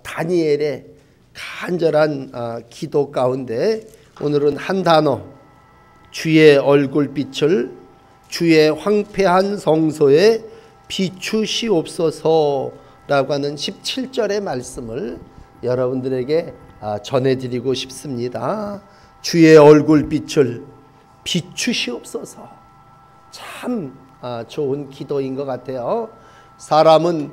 다니엘의 간절한 기도 가운데 오늘은 한 단어, 주의 얼굴빛을 주의 황폐한 성소에 비추시옵소서라고 하는 17절의 말씀을 여러분들에게 전해드리고 싶습니다. 주의 얼굴빛을 비추시옵소서. 참 좋은 기도인 것 같아요. 사람은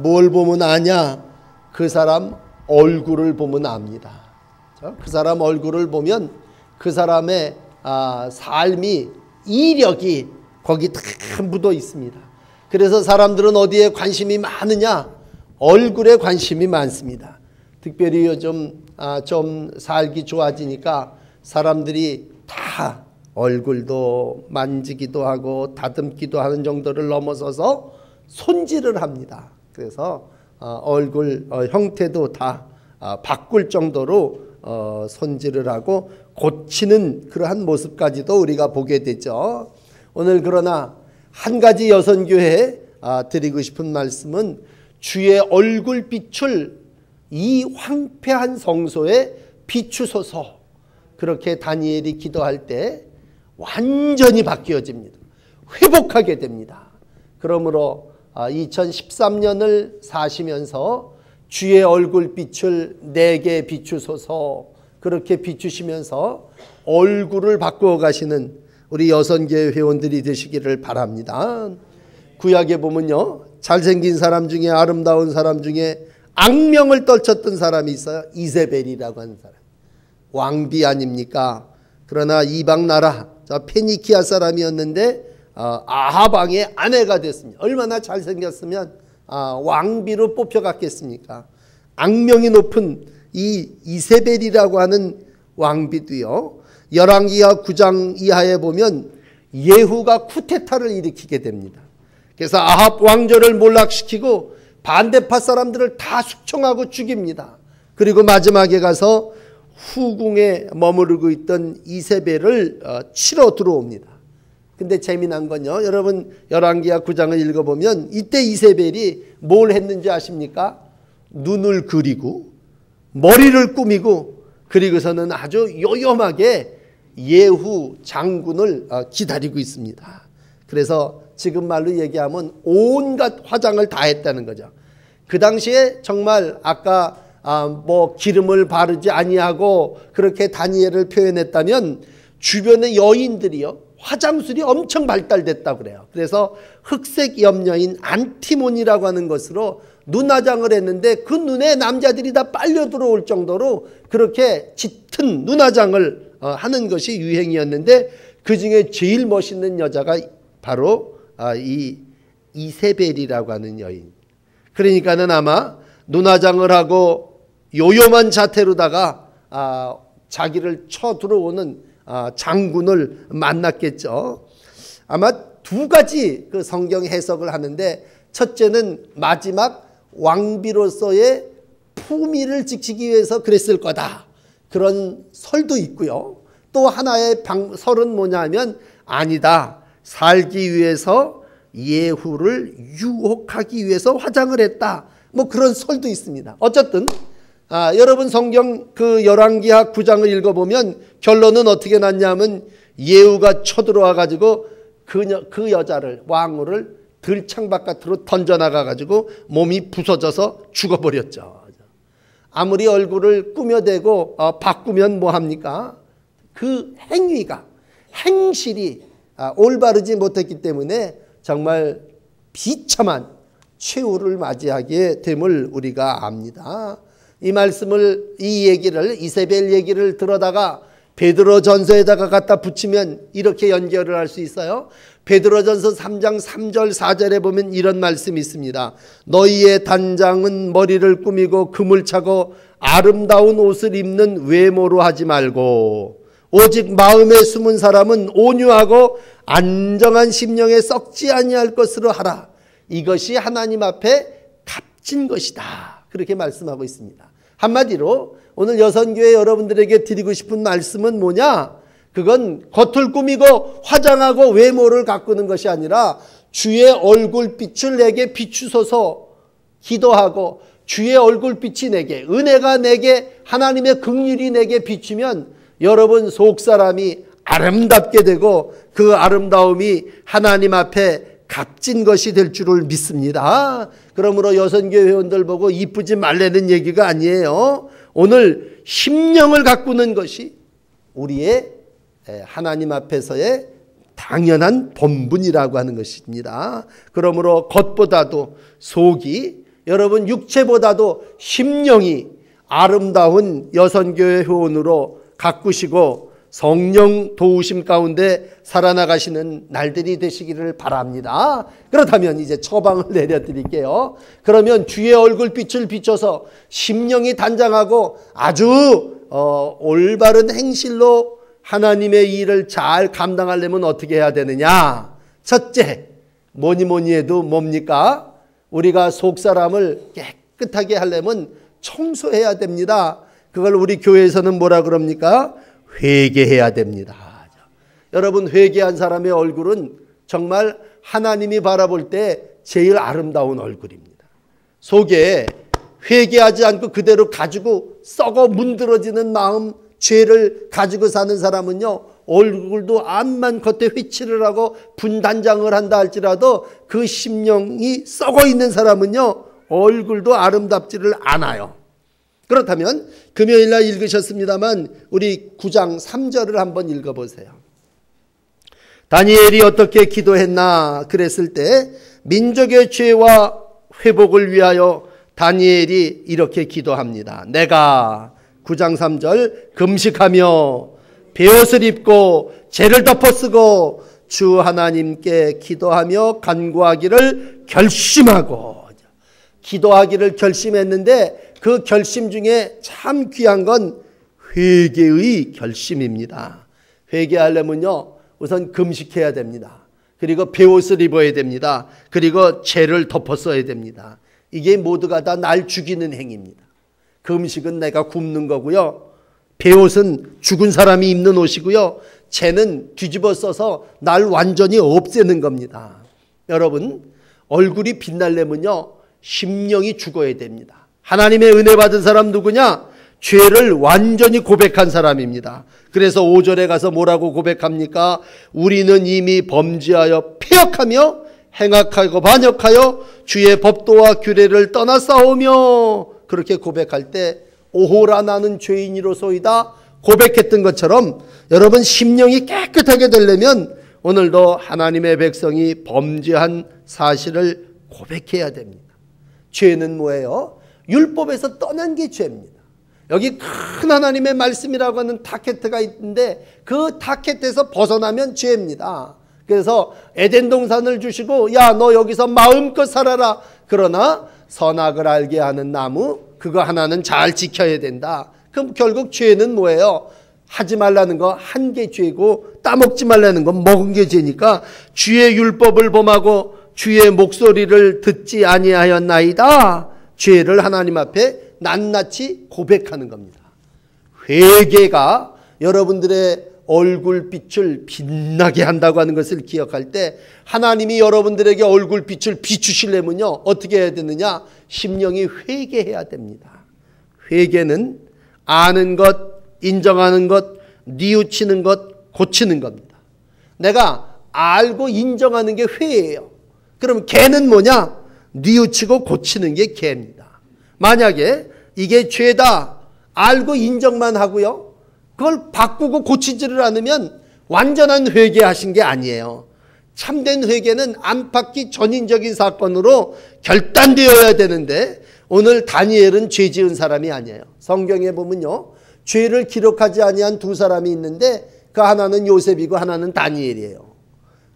뭘 보면 아냐? 그 사람 얼굴을 보면 압니다. 그 사람 얼굴을 보면 그 사람의 삶이, 이력이 거기 다 묻어 있습니다. 그래서 사람들은 어디에 관심이 많으냐? 얼굴에 관심이 많습니다. 특별히 요즘 좀 살기 좋아지니까 사람들이 다 얼굴도 만지기도 하고 다듬기도 하는 정도를 넘어서서 손질을 합니다. 그래서 얼굴 형태도 다 바꿀 정도로 손질을 하고 고치는 그러한 모습까지도 우리가 보게 되죠. 오늘 그러나 한 가지 여선교회에 드리고 싶은 말씀은 주의 얼굴빛을 이 황폐한 성소에 비추소서. 그렇게 다니엘이 기도할 때 완전히 바뀌어집니다. 회복하게 됩니다. 그러므로 2013년을 사시면서 주의 얼굴빛을 내게 비추소서, 그렇게 비추시면서 얼굴을 바꾸어 가시는 우리 여선교회 회원들이 되시기를 바랍니다. 구약에 보면요, 잘생긴 사람 중에, 아름다운 사람 중에 악명을 떨쳤던 사람이 있어요. 이세벨이라고 하는 사람. 왕비 아닙니까? 그러나 이방 나라 페니키아 사람이었는데 아합 왕의 아내가 됐습니다. 얼마나 잘생겼으면 왕비로 뽑혀갔겠습니까? 악명이 높은 이 이세벨이라고 하는 왕비도요, 열왕기하 9장 이하에 보면 예후가 쿠데타를 일으키게 됩니다. 그래서 아합 왕조를 몰락시키고 반대파 사람들을 다 숙청하고 죽입니다. 그리고 마지막에 가서 후궁에 머무르고 있던 이세벨을 치러 들어옵니다. 근데 재미난 건요, 여러분 열왕기하 9장을 읽어보면 이때 이세벨이 뭘 했는지 아십니까? 눈을 그리고 머리를 꾸미고 그리고서는 아주 요염하게 예후 장군을 기다리고 있습니다. 그래서 지금 말로 얘기하면 온갖 화장을 다 했다는 거죠. 그 당시에 정말 아까 뭐 기름을 바르지 아니하고 그렇게 다니엘을 표현했다면 주변의 여인들이요, 화장술이 엄청 발달됐다고 그래요. 그래서 흑색 염려인 안티몬이라고 하는 것으로 눈화장을 했는데 그 눈에 남자들이 다 빨려 들어올 정도로 그렇게 짙은 눈화장을 하는 것이 유행이었는데, 그 중에 제일 멋있는 여자가 바로 이 이세벨이라고 하는 여인. 그러니까는 아마 눈화장을 하고 요염한 자태로다가 자기를 쳐 들어오는 장군을 만났겠죠. 아마 두 가지 그 성경 해석을 하는데, 첫째는 마지막 왕비로서의 품위를 지키기 위해서 그랬을 거다, 그런 설도 있고요. 또 하나의 설은 뭐냐면 아니다, 살기 위해서 예후를 유혹하기 위해서 화장을 했다, 뭐 그런 설도 있습니다. 어쨌든 여러분 성경 그 열왕기하 9장을 읽어보면 결론은 어떻게 났냐면 예후가 쳐들어와 가지고 그 여자를, 왕후를 들창 바깥으로 던져나가 가지고 몸이 부서져서 죽어버렸죠. 아무리 얼굴을 꾸며대고 바꾸면 뭐합니까? 그 행위가, 행실이 올바르지 못했기 때문에 정말 비참한 최후를 맞이하게 됨을 우리가 압니다. 이 말씀을, 이 얘기를, 이세벨 얘기를 들어다가 베드로전서에다가 갖다 붙이면 이렇게 연결을 할 수 있어요. 베드로전서 3장 3절 4절에 보면 이런 말씀이 있습니다. 너희의 단장은 머리를 꾸미고 금을 차고 아름다운 옷을 입는 외모로 하지 말고 오직 마음에 숨은 사람은 온유하고 안정한 심령에 썩지 아니할 것으로 하라. 이것이 하나님 앞에 값진 것이다. 그렇게 말씀하고 있습니다. 한마디로 오늘 여선교회 여러분들에게 드리고 싶은 말씀은 뭐냐? 그건 겉을 꾸미고 화장하고 외모를 가꾸는 것이 아니라 주의 얼굴빛을 내게 비추소서 기도하고 주의 얼굴빛이 내게, 은혜가 내게, 하나님의 긍휼이 내게 비추면 여러분 속사람이 아름답게 되고 그 아름다움이 하나님 앞에 값진 것이 될 줄을 믿습니다. 그러므로 여선교회 회원들 보고 이쁘지 말라는 얘기가 아니에요. 오늘 심령을 가꾸는 것이 우리의 하나님 앞에서의 당연한 본분이라고 하는 것입니다. 그러므로 겉보다도 속이, 여러분 육체보다도 심령이 아름다운 여선교회 회원으로 가꾸시고 성령 도우심 가운데 살아나가시는 날들이 되시기를 바랍니다. 그렇다면 이제 처방을 내려드릴게요. 그러면 주의 얼굴빛을 비춰서 심령이 단장하고 아주 올바른 행실로 하나님의 일을 잘 감당하려면 어떻게 해야 되느냐? 첫째, 뭐니 해도 뭡니까? 우리가 속사람을 깨끗하게 하려면 청소해야 됩니다. 그걸 우리 교회에서는 뭐라 그럽니까? 회개해야 됩니다. 여러분, 회개한 사람의 얼굴은 정말 하나님이 바라볼 때 제일 아름다운 얼굴입니다. 속에 회개하지 않고 그대로 가지고 썩어 문드러지는 마음, 죄를 가지고 사는 사람은요, 얼굴도 암만 겉에 회칠을 하고 분단장을 한다 할지라도 그 심령이 썩어 있는 사람은요, 얼굴도 아름답지를 않아요. 그렇다면 금요일날 읽으셨습니다만 우리 9장 3절을 한번 읽어보세요. 다니엘이 어떻게 기도했나 그랬을 때 민족의 죄와 회복을 위하여 다니엘이 이렇게 기도합니다. 내가 9장 3절 금식하며 베옷을 입고 죄를 덮어쓰고 주 하나님께 기도하며 간구하기를 결심하고, 기도하기를 결심했는데 그 결심 중에 참 귀한 건 회개의 결심입니다. 회개하려면요, 우선 금식해야 됩니다. 그리고 베옷을 입어야 됩니다. 그리고 죄를 덮어 써야 됩니다. 이게 모두가 다 날 죽이는 행위입니다. 금식은 내가 굶는 거고요, 베옷은 죽은 사람이 입는 옷이고요, 죄는 뒤집어 써서 날 완전히 없애는 겁니다. 여러분, 얼굴이 빛나려면요, 심령이 죽어야 됩니다. 하나님의 은혜 받은 사람 누구냐? 죄를 완전히 고백한 사람입니다. 그래서 5절에 가서 뭐라고 고백합니까? 우리는 이미 범죄하여 패역하며 행악하고 반역하여 주의 법도와 규례를 떠나 싸우며, 그렇게 고백할 때 오호라 나는 죄인이로소이다 고백했던 것처럼 여러분, 심령이 깨끗하게 되려면 오늘도 하나님의 백성이 범죄한 사실을 고백해야 됩니다. 죄는 뭐예요? 율법에서 떠난 게 죄입니다. 여기 큰 하나님의 말씀이라고 하는 타켓가 있는데 그 타켓에서 벗어나면 죄입니다. 그래서 에덴 동산을 주시고 야, 너 여기서 마음껏 살아라. 그러나 선악을 알게 하는 나무, 그거 하나는 잘 지켜야 된다. 그럼 결국 죄는 뭐예요? 하지 말라는 거 한 게 죄고 따먹지 말라는 건 먹은 게 죄니까 주의 율법을 범하고 주의 목소리를 듣지 아니하였나이다. 죄를 하나님 앞에 낱낱이 고백하는 겁니다. 회개가 여러분들의 얼굴빛을 빛나게 한다고 하는 것을 기억할 때 하나님이 여러분들에게 얼굴빛을 비추시려면요, 어떻게 해야 되느냐? 심령이 회개해야 됩니다. 회개는 아는 것, 인정하는 것, 뉘우치는 것, 고치는 겁니다. 내가 알고 인정하는 게 회예요. 그럼 개는 뭐냐? 뉘우치고 고치는 게 개입니다. 만약에 이게 죄다 알고 인정만 하고요, 그걸 바꾸고 고치지를 않으면 완전한 회개하신 게 아니에요. 참된 회개는 안팎이 전인적인 사건으로 결단되어야 되는데 오늘 다니엘은 죄 지은 사람이 아니에요. 성경에 보면요, 죄를 기록하지 아니한 두 사람이 있는데 그 하나는 요셉이고 하나는 다니엘이에요.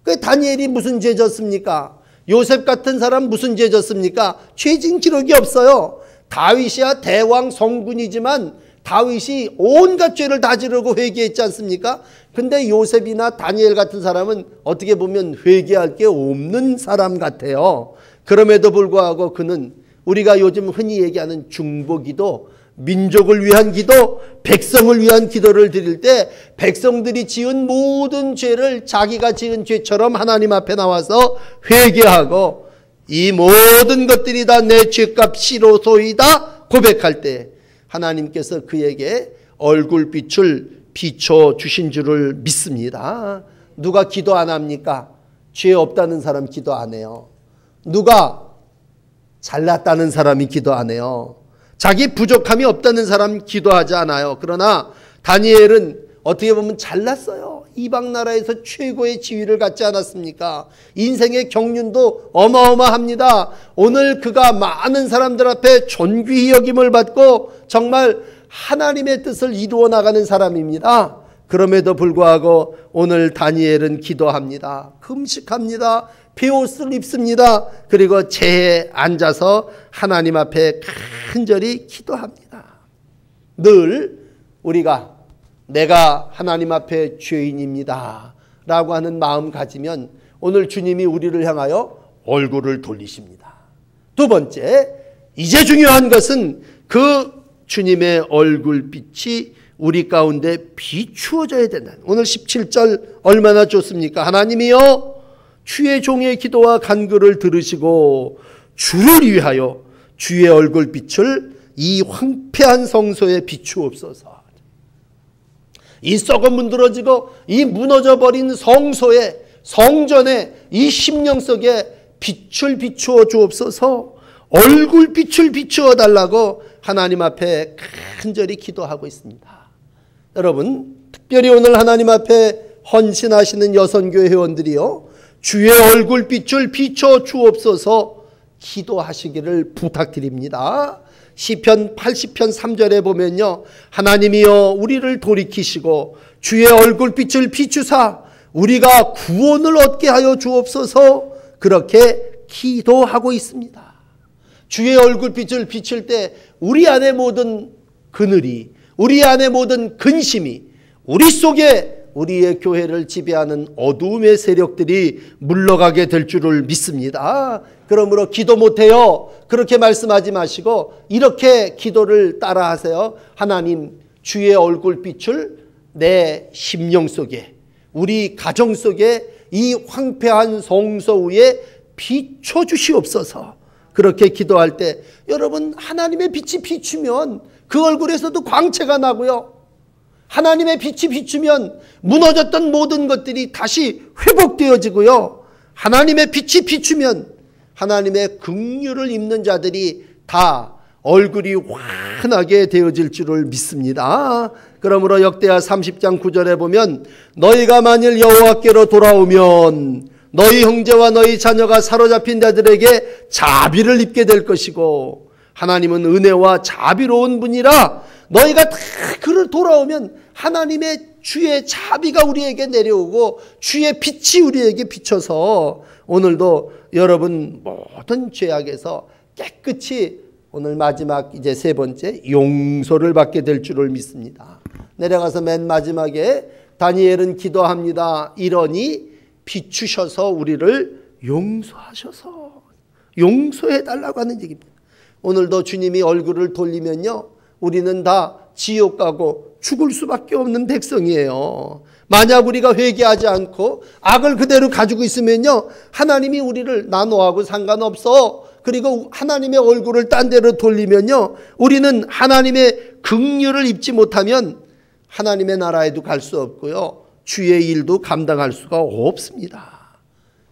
그 다니엘이 무슨 죄 졌습니까? 요셉 같은 사람 무슨 죄 졌습니까? 죄진 기록이 없어요. 다윗이야 대왕 성군이지만 다윗이 온갖 죄를 다 지르고 회개했지 않습니까? 근데 요셉이나 다니엘 같은 사람은 어떻게 보면 회개할 게 없는 사람 같아요. 그럼에도 불구하고 그는 우리가 요즘 흔히 얘기하는 중보기도, 민족을 위한 기도, 백성을 위한 기도를 드릴 때 백성들이 지은 모든 죄를 자기가 지은 죄처럼 하나님 앞에 나와서 회개하고 이 모든 것들이 다 내 죄값이로소이다 고백할 때 하나님께서 그에게 얼굴빛을 비춰주신 줄을 믿습니다. 누가 기도 안 합니까? 죄 없다는 사람 기도 안 해요. 누가 잘났다는 사람이 기도 안 해요. 자기 부족함이 없다는 사람 기도하지 않아요. 그러나 다니엘은 어떻게 보면 잘났어요. 이방 나라에서 최고의 지위를 갖지 않았습니까? 인생의 경륜도 어마어마합니다. 오늘 그가 많은 사람들 앞에 존귀히 여김을 받고 정말 하나님의 뜻을 이루어 나가는 사람입니다. 그럼에도 불구하고 오늘 다니엘은 기도합니다. 금식합니다. 베옷을 입습니다. 그리고 재에 앉아서 하나님 앞에 간절히 기도합니다. 늘 우리가 내가 하나님 앞에 죄인입니다 라고 하는 마음 가지면 오늘 주님이 우리를 향하여 얼굴을 돌리십니다. 두 번째, 이제 중요한 것은 그 주님의 얼굴빛이 우리 가운데 비추어져야 된다. 오늘 17절 얼마나 좋습니까? 하나님이여 주의 종의 기도와 간구를 들으시고 주를 위하여 주의 얼굴빛을 이 황폐한 성소에 비추옵소서. 이 썩어 문드러지고 이 무너져버린 성소에, 성전에, 이 심령 속에 빛을 비추어 주옵소서. 얼굴빛을 비추어 달라고 하나님 앞에 간절히 기도하고 있습니다. 여러분, 특별히 오늘 하나님 앞에 헌신하시는 여선교회 회원들이요, 주의 얼굴빛을 비춰 주옵소서 기도하시기를 부탁드립니다. 시편 80편 3절에 보면요, 하나님이여 우리를 돌이키시고 주의 얼굴빛을 비추사 우리가 구원을 얻게 하여 주옵소서 그렇게 기도하고 있습니다. 주의 얼굴빛을 비칠 때 우리 안에 모든 그늘이, 우리 안에 모든 근심이, 우리 속에 우리의 교회를 지배하는 어두움의 세력들이 물러가게 될 줄을 믿습니다. 그러므로 기도 못해요 그렇게 말씀하지 마시고 이렇게 기도를 따라하세요. 하나님, 주의 얼굴빛을 내 심령 속에, 우리 가정 속에 이 황폐한 성소 위에 비춰주시옵소서. 그렇게 기도할 때 여러분, 하나님의 빛이 비추면 그 얼굴에서도 광채가 나고요, 하나님의 빛이 비추면 무너졌던 모든 것들이 다시 회복되어지고요, 하나님의 빛이 비추면 하나님의 긍휼을 입는 자들이 다 얼굴이 환하게 되어질 줄을 믿습니다. 그러므로 역대하 30장 9절에 보면 너희가 만일 여호와께로 돌아오면 너희 형제와 너희 자녀가 사로잡힌 자들에게 자비를 입게 될 것이고 하나님은 은혜와 자비로운 분이라 너희가 다 그를 돌아오면 하나님의 주의 자비가 우리에게 내려오고 주의 빛이 우리에게 비쳐서 오늘도 여러분 모든 죄악에서 깨끗이 오늘 마지막 이제 세 번째 용서를 받게 될 줄을 믿습니다. 내려가서 맨 마지막에 다니엘은 기도합니다. 이러니 비추셔서 우리를 용서하셔서 용서해 달라고 하는 얘기입니다. 오늘도 주님이 얼굴을 돌리면요, 우리는 다 지옥 가고 죽을 수밖에 없는 백성이에요. 만약 우리가 회개하지 않고 악을 그대로 가지고 있으면요, 하나님이 우리를 나 너하고 상관없어, 그리고 하나님의 얼굴을 딴 데로 돌리면요, 우리는 하나님의 긍휼을 입지 못하면 하나님의 나라에도 갈 수 없고요, 주의 일도 감당할 수가 없습니다.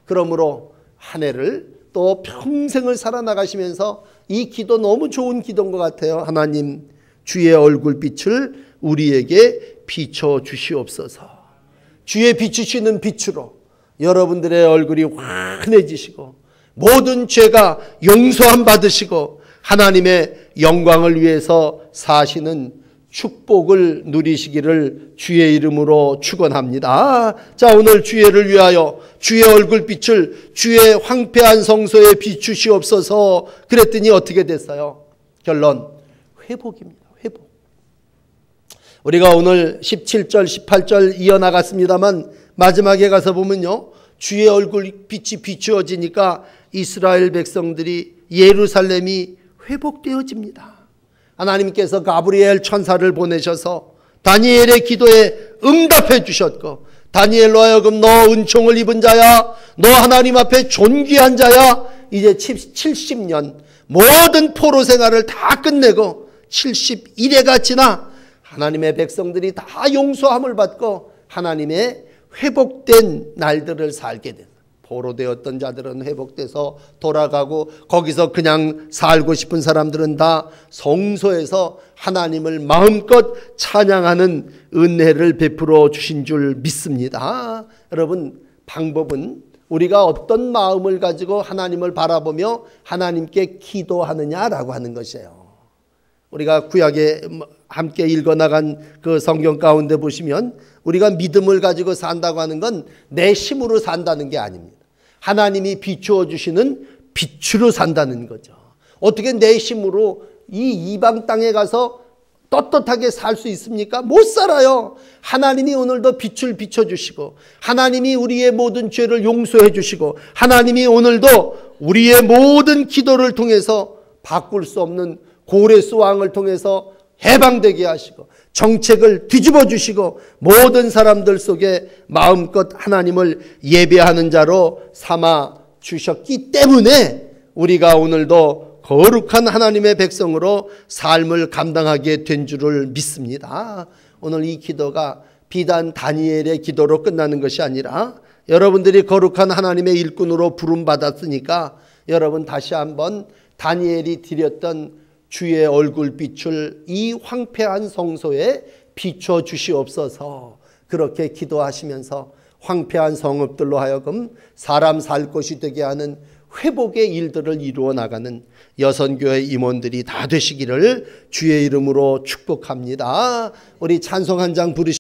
그러므로 한 해를 또 평생을 살아나가시면서 이 기도 너무 좋은 기도인 것 같아요. 하나님, 주의 얼굴빛을 우리에게 비춰주시옵소서. 주의 비추시는 빛으로 여러분들의 얼굴이 환해지시고 모든 죄가 용서함 받으시고 하나님의 영광을 위해서 사시는 축복을 누리시기를 주의 이름으로 축원합니다. 자, 오늘 주의를 위하여 주의 얼굴빛을 주의 황폐한 성소에 비추시옵소서 그랬더니 어떻게 됐어요? 결론, 회복입니다. 회복. 우리가 오늘 17절 18절 이어나갔습니다만 마지막에 가서 보면요, 주의 얼굴빛이 비추어지니까 이스라엘 백성들이, 예루살렘이 회복되어집니다. 하나님께서 가브리엘 천사를 보내셔서 다니엘의 기도에 응답해 주셨고, 다니엘로 하여금 너 은총을 입은 자야, 너 하나님 앞에 존귀한 자야, 이제 70년 모든 포로 생활을 다 끝내고 71회가 지나 하나님의 백성들이 다 용서함을 받고 하나님의 회복된 날들을 살게 된다. 포로되었던 자들은 회복돼서 돌아가고 거기서 그냥 살고 싶은 사람들은 다 성소에서 하나님을 마음껏 찬양하는 은혜를 베풀어 주신 줄 믿습니다. 여러분, 방법은 우리가 어떤 마음을 가지고 하나님을 바라보며 하나님께 기도하느냐라고 하는 것이에요. 우리가 구약에 함께 읽어나간 그 성경 가운데 보시면 우리가 믿음을 가지고 산다고 하는 건 내 힘으로 산다는 게 아닙니다. 하나님이 비추어 주시는 빛으로 산다는 거죠. 어떻게 내 힘으로 이 이방 땅에 가서 떳떳하게 살 수 있습니까? 못 살아요. 하나님이 오늘도 빛을 비춰주시고 하나님이 우리의 모든 죄를 용서해 주시고 하나님이 오늘도 우리의 모든 기도를 통해서 바꿀 수 없는 고레스 왕을 통해서 해방되게 하시고 정책을 뒤집어 주시고 모든 사람들 속에 마음껏 하나님을 예배하는 자로 삼아 주셨기 때문에 우리가 오늘도 거룩한 하나님의 백성으로 삶을 감당하게 된 줄을 믿습니다. 오늘 이 기도가 비단 다니엘의 기도로 끝나는 것이 아니라 여러분들이 거룩한 하나님의 일꾼으로 부름받았으니까 여러분 다시 한번 다니엘이 드렸던 주의 얼굴빛을 이 황폐한 성소에 비춰 주시옵소서. 그렇게 기도하시면서 황폐한 성읍들로 하여금 사람 살 곳이 되게 하는 회복의 일들을 이루어 나가는 여선교회 임원들이 다 되시기를 주의 이름으로 축복합니다. 우리 찬송 한 장 부르시